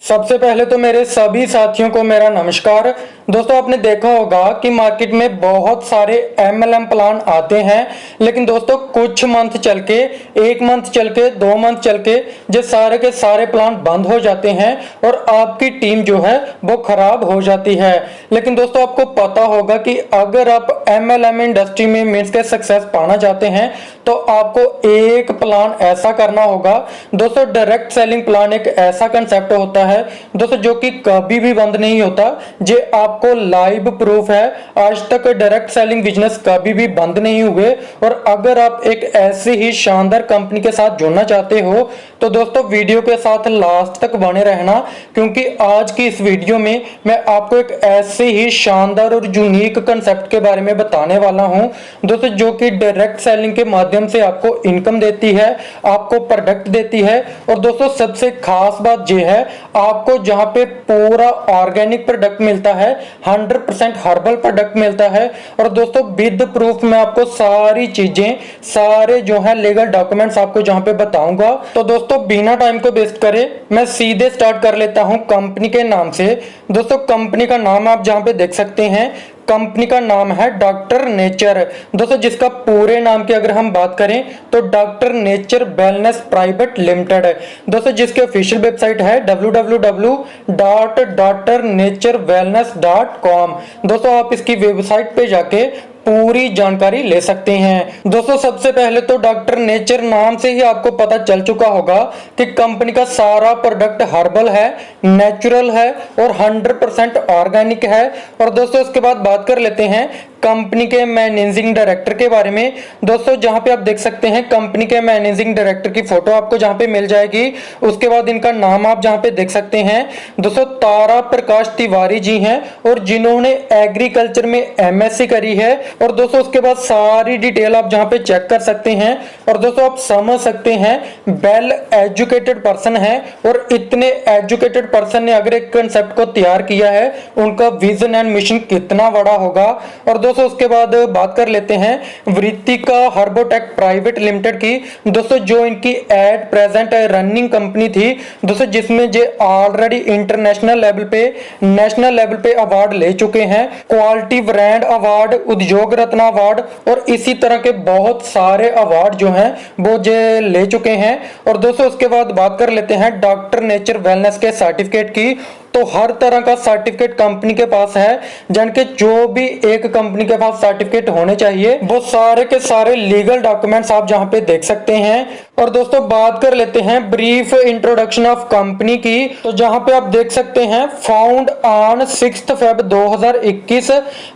सबसे पहले तो मेरे सभी साथियों को मेरा नमस्कार। दोस्तों, आपने देखा होगा कि मार्केट में बहुत सारे एमएलएम प्लान आते हैं, लेकिन दोस्तों कुछ मंथ चल के, एक मंथ चल के, 2 मंथ चल के सारे के सारे प्लान बंद हो जाते हैं और आपकी टीम जो है वो खराब हो जाती है। लेकिन दोस्तों, आपको पता होगा कि अगर आप एमएलएम इंडस्ट्री में मींस के सक्सेस पाना चाहते हैं तो आपको एक प्लान ऐसा करना होगा। दोस्तों, डायरेक्ट सेलिंग प्लान एक ऐसा कंसेप्ट होता है दोस्तों जो कि कभी भी बंद नहीं होता। जे आपको लाइव प्रूफ है, आज तक डायरेक्ट सेलिंग बिजनेस कभी भी बंद नहीं हुए। और अगर आप एक ऐसी ही शानदार कंपनी के साथ जुड़ना चाहते हो तो दोस्तों वीडियो के साथ लास्ट तक बने रहना, क्योंकि आज की इस वीडियो में मैं आपको एक ऐसे ही शानदार और यूनिक कंसेप्ट के बारे में बताने वाला हूं दोस्तों, जो कि डायरेक्ट सेलिंग के माध्यम से आपको इनकम देती है, आपको प्रोडक्ट देती है। और दोस्तों सबसे खास बात यह है, आपको जहां पे पूरा ऑर्गेनिक प्रोडक्ट मिलता है, 100% हर्बल प्रोडक्ट मिलता है। और दोस्तों विद प्रूफ मैं आपको सारी चीजें, सारे जो है लीगल डॉक्यूमेंट्स आपको जहां पे बताऊंगा। तो दोस्तों बिना टाइम को वेस्ट करे मैं सीधे स्टार्ट कर लेता हूं कंपनी के नाम से। दोस्तों कंपनी का नाम आप जहां पे देख सकते हैं, कंपनी का नाम है डॉक्टर नेचर। दोस्तों जिसका पूरे नाम की अगर हम बात करें तो doctor nature wellness private limited है दोस्तों, जिसकी ऑफिशियल वेबसाइट है www.drnaturewellness.com। दोस्तों आप इसकी वेबसाइट पे जाके पूरी जानकारी ले सकते हैं। दोस्तों सबसे पहले तो डॉक्टर नेचर नाम से ही आपको पता चल चुका होगा कि कंपनी का सारा प्रोडक्ट हर्बल है, नेचुरल है और 100% ऑर्गेनिक है। और दोस्तों इसके बाद बात कर लेते हैं कंपनी के मैनेजिंग डायरेक्टर के बारे में। दोस्तों जहां पे आप देख सकते हैं कंपनी के मैनेजिंग डायरेक्टर की फोटो आपको जहां पे मिल जाएगी। उसके बाद इनका नाम आप जहां पे देख सकते हैं दोस्तों तारा प्रकाश तिवारी जी हैं, और जिन्होंने एग्रीकल्चर में एमएससी करी है। और दोस्तों उसके बाद सारी डिटेल आप जहां पे चेक कर सकते हैं। और दोस्तों आप समझ सकते हैं वेल एजुकेटेड पर्सन है, और इतने एजुकेटेड पर्सन ने अगर एक कंसेप्ट को तैयार किया है, उनका विजन एंड मिशन कितना बड़ा होगा। और दोस्तों उसके बाद बात कर लेते हैं वृत्तिका हर्बोटेक प्राइवेट लिमिटेड की। दोस्तों जो इनकी एट प्रेजेंट रनिंग कंपनी थी दोस्तों, जिसमें जो ऑलरेडी इंटरनेशनल लेवल पे, नेशनल लेवल पे अवार्ड ले चुके हैं, क्वालिटी ब्रांड अवार्ड, उद्योग रत्न अवार्ड और इसी तरह के बहुत सारे अवार्ड जो हैं वो जो ले चुके हैं। और दोस्तों उसके बाद बात कर लेते हैं डॉक्टर नेचर वेलनेस के सर्टिफिकेट की। तो हर तरह का सर्टिफिकेट कंपनी के पास है, जन के जो भी एक कंपनी के पास सर्टिफिकेट होने चाहिए वो सारे के सारे लीगल डॉक्यूमेंट्स आप जहां पे देख सकते हैं। और दोस्तों बात कर लेते हैं ब्रीफ इंट्रोडक्शन ऑफ कंपनी की। तो जहां पे आप देख सकते हैं found on 6 Feb 2021,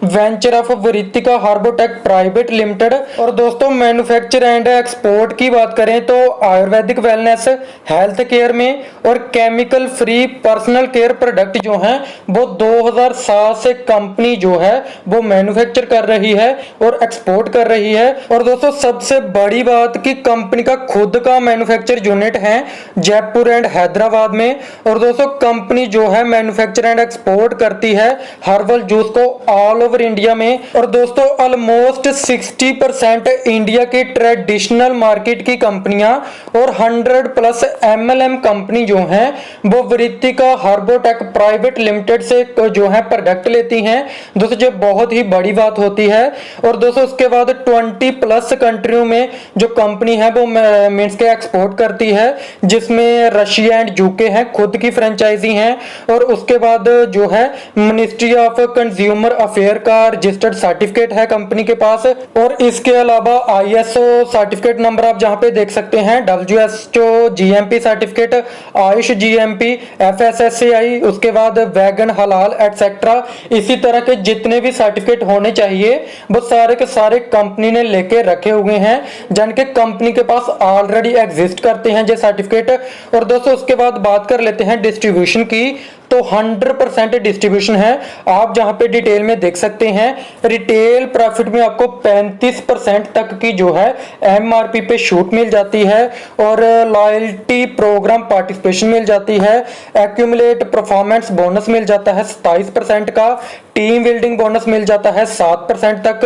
venture of Vrittika Herbotech private limited. और दोस्तों मैन्युफैक्चर एंड एक्सपोर्ट की बात करें तो आयुर्वेदिक वेलनेस, हेल्थ केयर में और chemical free personal care product जो हैं वो 2007 से कंपनी जो है वो मैन्युफैक्चर कर रही है और एक्सपोर्ट कर रही है। और दोस्तों सबसे बड़ी बात कि कंपनी का खुद का मैन्युफैक्चर यूनिट है जयपुर एंड हैदराबाद में। और दोस्तों कंपनी जो है मैन्युफैक्चर एंड एक्सपोर्ट करती है हर्बल जूस को ऑल ओवर इंडिया में। और दोस्तों ऑलमोस्ट 60% इंडिया की ट्रेडिशनल मार्केट की कंपनियां और 100+ एमएलएम कंपनी जो है वो वृत्तिका हर्बोटेक प्राइवेट लिमिटेड से जो है प्रोडक्ट लेती हैं दोस्तों, जो बहुत ही बड़ी बात होती है। और दोस्तों उसके बाद 20+ कंट्रियों में जो कंपनी है वो मींस के एक्सपोर्ट करती है, जिसमें रशिया एंड यूके हैं, खुद की फ्रेंचाइजी हैं। और उसके बाद जो है मिनिस्ट्री ऑफ कंज्यूमर अफेयर का रजिस्टर्ड सर्टिफिकेट है कंपनी के पास। और इसके अलावा आईएसओ सर्टिफिकेट नंबर आप जहां पे देख सकते हैं WHO GMP certificate, Ayush GMP, FSSAI, उसके बाद वैगन हलाल एटसेट्रा, इसी तरह के जितने भी सर्टिफिकेट होने चाहिए वो सारे के सारे कंपनी ने लेके रखे हुए हैं, जिनके कंपनी के पास ऑलरेडी एग्जिस्ट करते हैं ये सर्टिफिकेट। और दोस्तों उसके बाद बात कर लेते हैं डिस्ट्रीब्यूशन की। तो 100% डिस्ट्रीब्यूशन है, आप जहां पे डिटेल में देख सकते हैं। रिटेल प्रॉफिट में आपको 35% तक की जो है एमआरपी पे छूट मिल जाती है, और लॉयल्टी प्रोग्राम पार्टिसिपेशन मिल जाती है, एक्यूमुलेट परफॉर्मेंस बोनस मिल जाता है 27% का, टीम बिल्डिंग बोनस मिल जाता है 7% तक,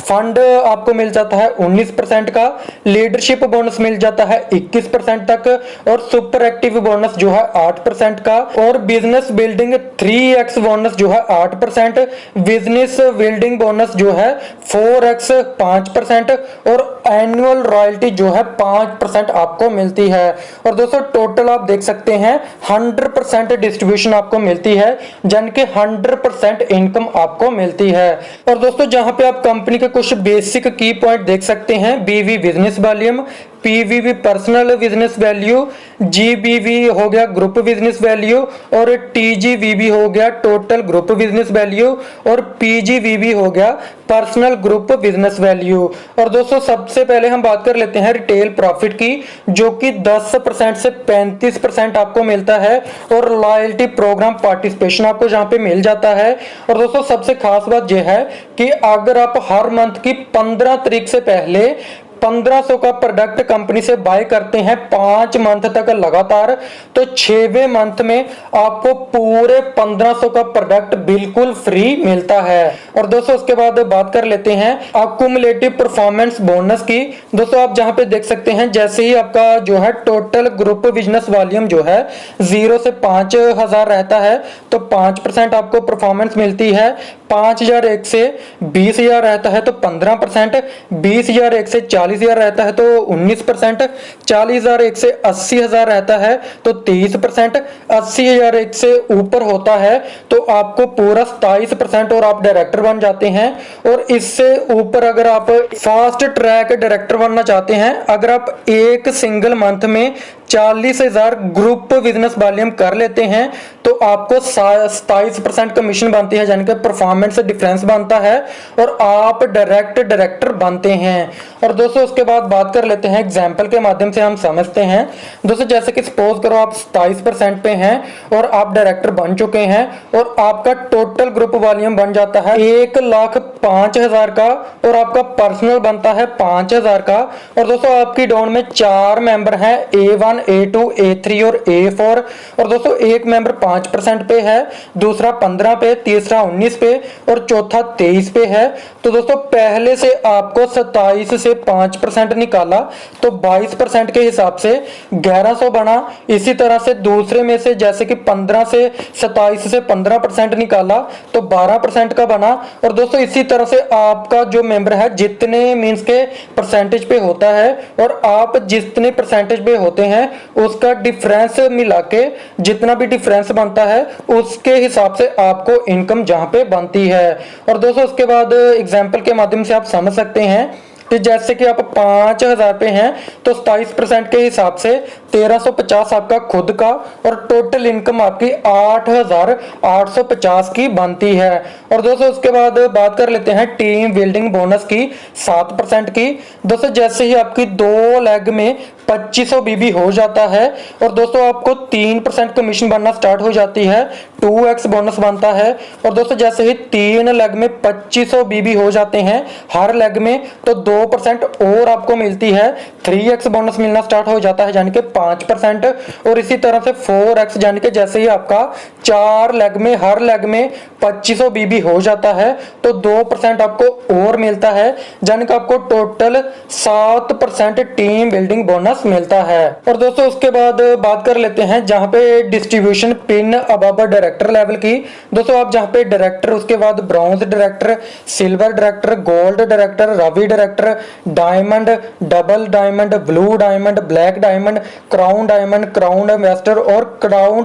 फंड आपको मिल जाता है 19% का, लीडरशिप बोनस मिल जाता है 21% तक, और सुपर एक्टिव बोनस जो है 8% का, और बिजनेस बिल्डिंग 3x बोनस जो है 8%, बिजनेस बिल्डिंग बोनस जो है 4x 5%, और एनुअल रॉयल्टी जो है 5% आपको मिलती है। और दोस्तों टोटल आप देख सकते हैं 100% डिस्ट्रीब्यूशन आपको मिलती है, यानी कि 100% इनकम आपको मिलती है। और दोस्तों जहां पे आप कंपनी के कुछ बेसिक की पॉइंट देख सकते हैं, BV business volume, PVV personal business value, GBV हो गया ग्रुप बिजनेस वैल्यू, और टीजीवीबी हो गया टोटल ग्रुप बिजनेस वैल्यू, और पीजीवीबी हो गया पर्सनल ग्रुप बिजनेस वैल्यू। और दोस्तों सबसे पहले हम बात कर लेते हैं रिटेल प्रॉफिट की, जो कि 10% से 35% आपको मिलता है, और लॉयल्टी प्रोग्राम पार्टिसिपेशन आपको जहां पे मिल जाता है। और दोस्तों सबसे खास बात यह है कि अगर आप हर मंथ की 15 तारीख से पहले 1500 का प्रोडक्ट कंपनी से बाय करते हैं 5 मंथ तक लगातार, तो 6वें मंथ में आपको पूरे 1500 का प्रोडक्ट बिल्कुल फ्री मिलता है। और दोस्तों उसके बाद बात कर लेते हैं अक्यूमुलेटिव परफॉर्मेंस बोनस की। दोस्तों आप जहां पे देख सकते हैं, जैसे ही आपका जो है टोटल ग्रुप बिजनेस वॉल्यूम जो है 0 से 5000 रहता है तो 5% आपको परफॉर्मेंस मिलती है, 5001 से 20000 रहता है तो 15%, 20001 से 40000 रहता है तो 19%, 40001 से 80000 रहता है तो 30%, 80001 से ऊपर होता है तो आपको पूरा 27%, और आप डायरेक्टर बन जाते हैं। और इससे ऊपर अगर आप फास्ट ट्रैक डायरेक्टर बनना चाहते हैं, अगर आप एक सिंगल मंथ में 40,000 ग्रुप बिजनेस वॉल्यूम कर लेते हैं तो आपको 27% कमीशन बनती है, यानी कि परफॉर्मेंस डिफरेंस बनता है, और आप डायरेक्ट डायरेक्टर बनते हैं। और दोस्तों उसके बाद बात कर लेते हैं एग्जाम्पल के माध्यम से हम समझते हैं। दोस्तों जैसे कि सपोज करो आप 27% पे हैं और आप डायरेक्टर बन चुके हैं, और आपका टोटल ग्रुप वॉल्यूम बन जाता है 1,05,000 का, और आपका पर्सनल बनता है 5,000 का। और दोस्तों आपकी डाउन में 4 मेंबर हैं, A1, A2, A3 और A4। और दोस्तों एक मेंबर 5% पे है, दूसरा 15 पे, तीसरा 19 पे, और चौथा 23 पे है। तो दोस्तों पहले से आपको 27 से 5% निकाला तो 22% के हिसाब से 1100 बना। इसी तरह से दूसरे में से जैसे कि 15 से 27 से 15% निकाला तो 12% का बना। और दोस्तों इसी तरह से आपका जो मेंबर है जितने मींस के परसेंटेज पे होता है, और आप जितने परसेंटेज पे होते हैं उसका डिफरेंस मिला के जितना भी डिफरेंस बनता है उसके हिसाब से आपको इनकम जहां पे बनती है। और दोस्तों उसके बाद एग्जांपल के माध्यम से आप समझ सकते हैं कि जैसे कि आप 5000 पे हैं तो 27% के हिसाब से 1350 आपका खुद का, और टोटल इनकम आपकी 8850 की बनती है। और दोस्तों उसके बाद बात कर लेते हैं टीम बिल्डिंग बोनस की 7% की। दोस्तों जैसे ही आपकी 2 लेग में 2500 बीबी हो जाता है, और दोस्तों आपको 3% कमीशन बनना स्टार्ट हो जाती है, 2x बोनस बनता है। और दोस्तों जैसे ही 3 लेग में 2500 बीबी हो जाते हैं हर लेग में, तो 2% और आपको मिलती है, 3x बोनस मिलना स्टार्ट हो जाता है, यानी कि 5%। और इसी तरह से 4x, यानी कि जैसे ही आपका 4 लेग में हर लेग में 2500 बीबी हो जाता है तो 2% आपको और मिलता है, यानी कि आपको टोटल 7% टीम बिल्डिंग बोनस मिलता है। और दोस्तों उसके बाद बात कर लेते हैं जहां पे distribution pin above director level की। दोस्तों आप जहां पे डायरेक्टर, उसके बाद bronze director, silver director, gold director, ruby director, diamond, double diamond, blue diamond, black diamond, crown diamond, crown ambassador और क्राउन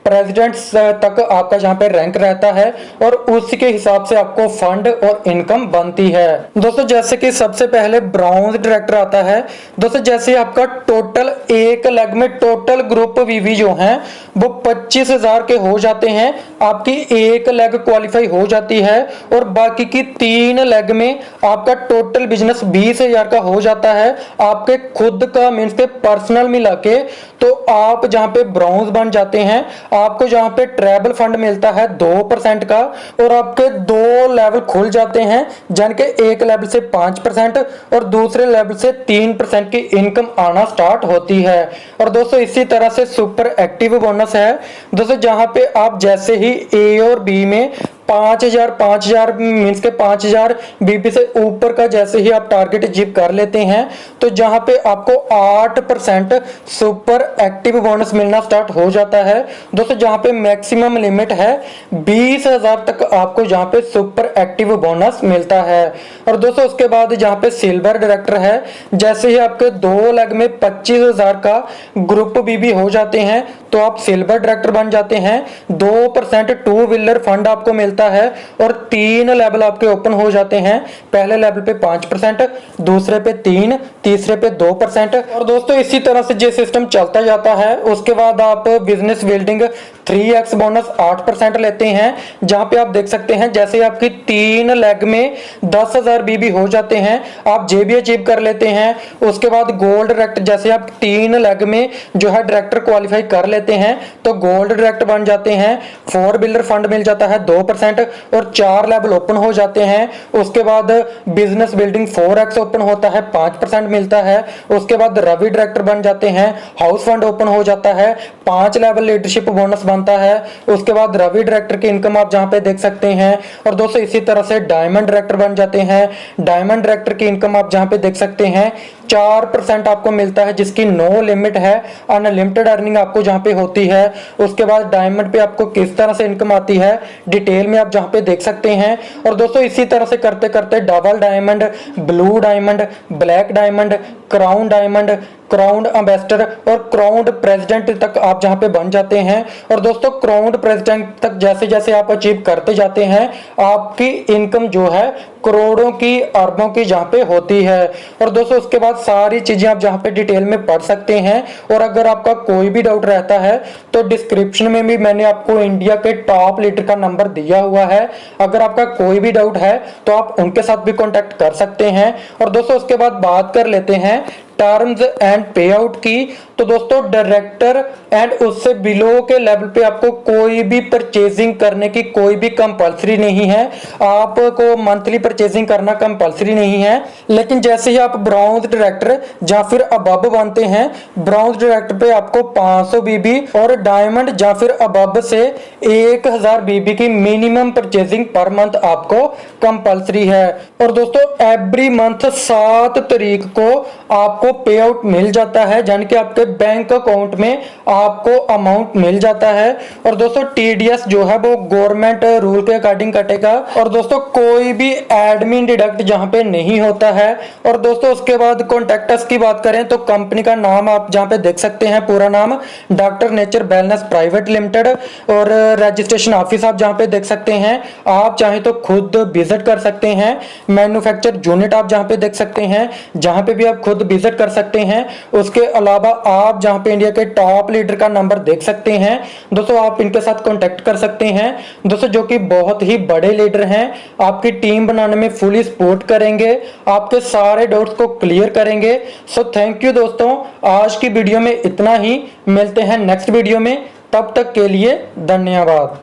प्रेसिडेंट तक आपका जहां पे रैंक रहता है, और उसी के हिसाब से आपको फंड और इनकम बनती है। दोस्तों जैसे कि सबसे पहले ब्रॉन्ज डायरेक्टर आता है। दोस्तों जैसे आपका टोटल एक लेग में टोटल ग्रुप वीवी जो हैं वो 25,000 के हो जाते हैं, आपकी एक लेग क्वालिफाई हो जाती है, और बाकी की 3 लेग में आपका टोटल बिजनेस 20,000 का हो जाता है, आपके खुद का मींस के पर्सनल मिला के। तो आप जहां पे ब्रॉन्ज बन जाते हैं, आपको जहां पे ट्रैवल फंड मिलता है 2% का, और आपके 2 लेवल खुल जाते हैं, यानी कि एक लेवल से 5% और दूसरे लेवल से 3% की इनकम आना स्टार्ट होती है। और दोस्तों इसी तरह से सुपर एक्टिव बोनस है। दोस्तों जहां पे आप जैसे ही ए और बी में 5000 मीन्स के 5000 बीबी से ऊपर का जैसे ही आप टारगेट अचीव कर लेते हैं तो जहां पे आपको 8% सुपर एक्टिव बोनस मिलना स्टार्ट हो जाता है दोस्तों। जहां पे मैक्सिमम लिमिट है 20,000 तक आपको जहां पे सुपर एक्टिव बोनस मिलता है। और दोस्तों उसके बाद जहां पे सिल्वर डायरेक्टर है, जैसे ही आपके 2 लेग में 25,000 का ग्रुप बीबी हो जाते हैं तो आप सिल्वर डायरेक्टर बन जाते हैं। 2% टू व्हीलर फंड आपको मिलता है और 3 लेवल आपके ओपन हो जाते हैं। पहले लेवल पे 5%, दूसरे पे 3, तीसरे पे 2%। और दोस्तों इसी तरह से ये सिस्टम चलता जाता है। उसके बाद आप बिजनेस बिल्डिंग 3x बोनस 8% लेते हैं, जहां पे आप देख सकते हैं जैसे आपकी 3 लेग में 10,000 बीबी हो जाते हैं, आप जे भी अचीव कर लेते हैं। उसके बाद गोल्ड डायरेक्टर, जैसे आप 3 लेग में जो है डायरेक्टर क्वालिफाई कर लेते हैं तो गोल्ड डायरेक्टर बन जाते हैं। 4 व्हीलर फंड मिल जाता है 2% और 4 लेवल ओपन हो जाते हैं। उसके बाद बिजनेस बिल्डिंग 4x ओपन होता है, 5% मिलता है। उसके बाद रवि डायरेक्टर बन जाते हैं, हाउस फंड ओपन हो जाता है, 5 लेवल लीडरशिप बोनस बनता है। उसके बाद रवि डायरेक्टर की इनकम आप जहां पे देख सकते हैं। और दोस्तों इसी तरह से डायमंड डायरेक्टर बन जाते हैं। डायमंड डायरेक्टर की इनकम आप जहां पे देख सकते हैं 4% आपको मिलता है, जिसकी नो लिमिट है, अनलिमिटेड अर्निंग आपको जहां पे होती है। उसके बाद डायमंड पे आपको किस तरह से इनकम आती है डिटेल में आप जहां पे देख सकते हैं। और दोस्तों इसी तरह से करते करते double diamond, blue diamond, black diamond, crown diamond, crown ambassador और क्राउन प्रेसिडेंट तक आप जहां पे बन जाते हैं। और दोस्तों क्राउन प्रेसिडेंट तक जैसे जैसे आप अचीव करते जाते हैं आपकी इनकम जो है करोड़ों की, अरबों की जहां पे होती है। और दोस्तों उसके बाद सारी चीजें आप जहां पे डिटेल में पढ़ सकते हैं। और अगर आपका कोई भी डाउट रहता है तो डिस्क्रिप्शन में भी मैंने आपको इंडिया के टॉप लीडर का नंबर दिया हुआ है, अगर आपका कोई भी डाउट है तो आप उनके साथ भी कांटेक्ट कर सकते हैं। और दोस्तों उसके बाद बात कर लेते हैं टर्म्स एंड पे आउट की। तो दोस्तों डायरेक्टर एंड उससे बिलो के लेवल पे आपको कोई भी परचेजिंग करने की कोई भी कंपलसरी नहीं है, आपको मंथली परचेजिंग करना कंपलसरी नहीं है। लेकिन जैसे ही आप ब्रॉन्ज डायरेक्टर या फिर अबब बनते हैं, ब्रॉन्ज डायरेक्टर पे आपको 500 बीबी और डायमंड या फिर अबब से 1000 बीबी की मिनिमम परचेजिंग पर मंथ आपको कंपलसरी है। और दोस्तों एवरी मंथ 7 तारीख को आपको पे आउट मिल जाता है, यानी कि आपके बैंक अकाउंट में आपको अमाउंट मिल जाता है। और दोस्तों टीडीएस जो है वो गवर्नमेंट रूल के अकॉर्डिंग कटेगा। और दोस्तों कोई भी एडमिन डिडक्ट जहां पे नहीं होता है। और दोस्तों उसके बाद कॉन्टैक्टस की बात करें तो कंपनी का नाम आप जहां पे देख सकते हैं, पूरा नाम doctor nature wellness private limited. और रजिस्ट्रेशन ऑफिस आप जहां पे देख सकते हैं, आप चाहे तो खुद विजिट कर सकते हैं। मैन्युफैक्चर यूनिट आप जहां पे देख सकते हैं, जहां पे भी आप खुद विजिट कर सकते हैं। उसके अलावा आप जहां पे इंडिया के टॉप लीडर का नंबर देख सकते हैं दोस्तों, आप इनके साथ कांटेक्ट कर सकते हैं दोस्तों, जो कि बहुत ही बड़े लीडर हैं, आपकी टीम बनाने में फुली सपोर्ट करेंगे, आपके सारे डाउट्स को क्लियर करेंगे। सो थैंक यू दोस्तों, आज की वीडियो में इतना ही, मिलते हैं नेक्स्ट वीडियो में, तब तक के लिए धन्यवाद।